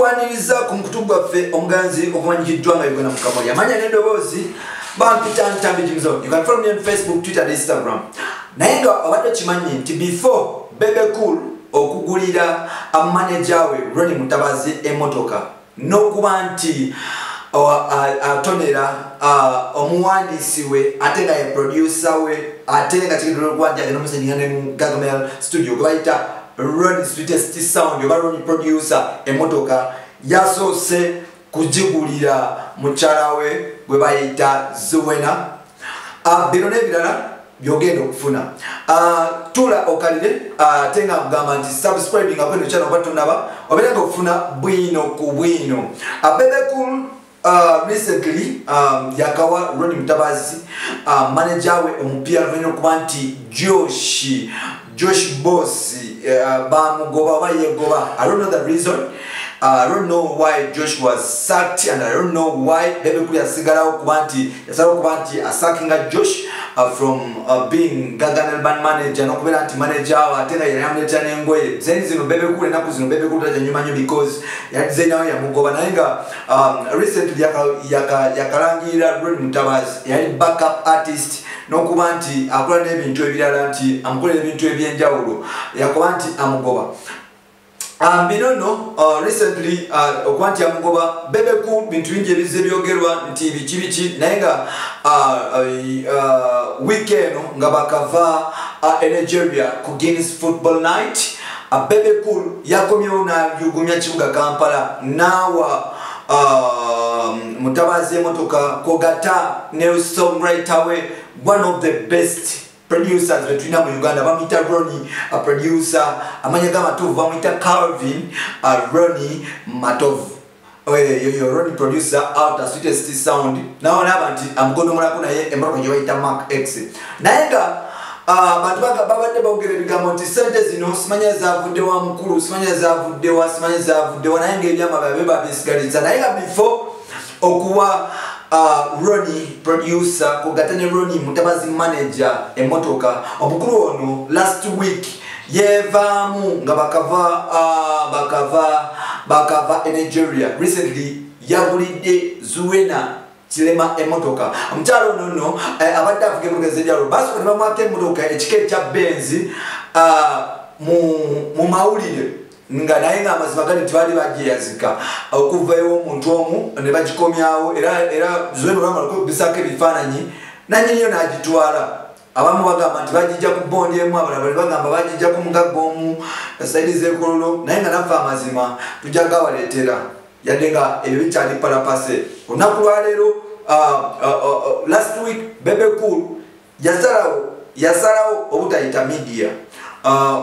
tukwaniriza ku mukutugwa ffe omuganzi okumanyikiddwa nga Uganda Mukamoli amanya n'eddoboozi bampita Ntambi Jimzo. You can follow me on Facebook, Twitter and Instagram. Naye nga obadde kimanyi nti before Bebe Cool okugulira manager we Ronnie Mutabazi emotoka n'okuba nti atonera omuwandiisi we ate nga ye producer we ate nga kigidde okuwanja agenda omusengingane mu Gagamel studio gwe bayita Ronnie Sweetest Sound oba Ronnie producer emotoka yasoose kugigulira mukyala we gwe bayita Zuwena. Bino n'ebirala byogenda okufuna. Tula okalire tenga kugamba nti subscribing akweno channel oba tonaba obeera okufuna bwino ku bwino. Bebe Cool recently yakawa Ronnie Mutabazi manager we omupira lwena okuba nti Josh Boss bamugoba oba yegoba. I don't know the reason. I don't know why Josh was sacked, and I don't know why Bebe Cool yasigalawo kuba nti asackinga Josh from being Gaganel band manager n'okubeera nti manager ate nga yamuleta n'engoye zeni zino Bebe Cool enaku zino Bebe Cool tajanyuma nnyo because yadizayinawo yamugoba naye nga recently yakalangirira Ronnie Mutabazi yali backup artist n'okuba nti akola n'ebintu ebirala nti amukolera ebintu ebyenjawulo yakuba nti amugoba. Binono recently okwanti amugoba Bebe Cool bintu bingi ebize byogerwa nti biki naye nga weekend nga bakava Nigeria ku Guinness Football Night. Bebe Cool yakomyewo n'ayugumya kibuga Kampala nawa Mutabazi emotoka kogata ne songwriter we one of the best producers between mu Uganda bamita Ronnie a producer amanya gama tu bamita Calvin Ronnie Matov Ronnie producer out a Sweetest Sound now nabanti amgono mulako naye emoroka yoita Mark X nayenga bantu babadde bawogera ebigambo nti sente zino simanya zavudde wa mukulu simanya zavudde wa naye ng'ebyama babe babisigaliza naye nga before okuwa Ronnie producer kugatane Ronnie Mutabazi manager emotoka omukulu ono last week yevamu nga bakava Nigeria recently yagulidde Zuwena Chilema emotoka omukyalo ono abadde avuga emmotoka z'enjawulo basi ne bamwaka emmotoka ekika ekya Benz mu mawulire nga naye nga amazima gali tibali bajeyazika okuva ewo omuntu omu ne bagikomyawo era Zuwena olwamala okubisako ebifaananyi nanyiniyo n'agitwala abamu bagamba nti bagijja ku bondi emu abalala bagamba bagijja ku mugagga omu saidi z'ekololo naye nga naffe amazima tujja gabaleetera yadde nga ebyo bikyali palapase. Olunaku lwaleero last week Bebe Cool yasalawo obutayita media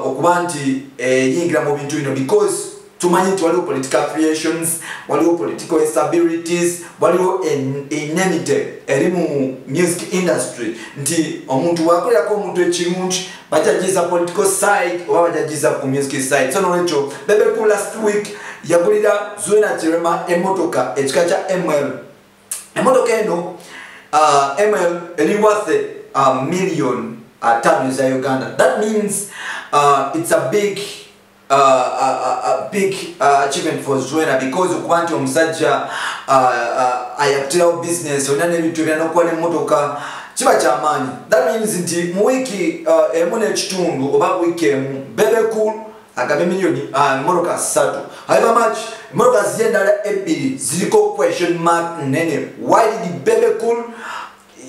okuba nti yingira mu bintu bino because tumanyi nti waliwo political creations waliwo political instabilities waliwo enmity eri mu music industry nti omuntu wakolerako omuntu ekirungi bajagiza political side oba bajagiza ku music side. So nolwekyo Bebe Cool last week yagulira Zuwena Chilema emotoka ekika kya ML. Emotoka eno ML eri worth $1,000,000 za Uganda. That means it's a big achievement for Zuwena because okuba nti omusajja ayakutirawo business olina n'ebintu ebirala n'okuba n'emmotoka kiba kyamaanyi. That means nti mu wiiki emu n'ekitundu oba wiiki emu Bebe Cool agabe milioni emmotoka 3. However much emmotoka z'endala 2 ziriko question mark nene. Why did Bebe Cool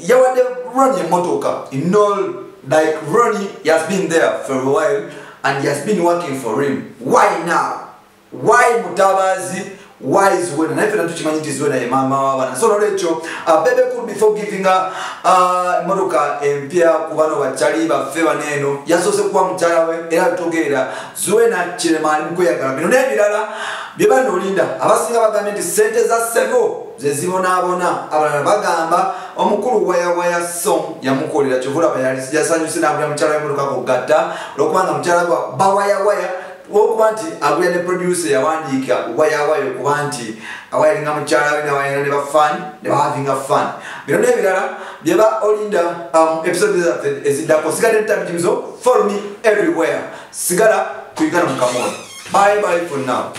yawadde Ronnie emmotoka? In all, like Ronnie has been there for a while and he has been working for him. Why now? Why Mutabazi? Why is Zuwena? Na ifena tuchimanyi nti Zuwena ye mama wabana. So nolecho Bebe Cool before giving emotoka empya ku bano bachali baffe baneno yasoose kuba mukyala we era bitogerera Zuwena Chilema ali mukweyagala. Bino n'ebirala bye banolinda abasinga bagambye nti sente za ssebo ze zibonaabona abalala bagamba omukulu waya song yamukolera kyovula yasanyuse n'agula mukyala w'emmotoka kugatta olwokubanga mukyala gwa bawaya okuba nti agula ne producer yawandiika waya okuba nti awayalinga mukyala we n'awayana ne bafani ne bahavinga fun. Bino n'ebirala bye ba olinda episode zaffe eziddako. Sigadde Ntambi Jimzo, follow me everywhere. Sigala ku Uganda Mukamoli. Bye for now.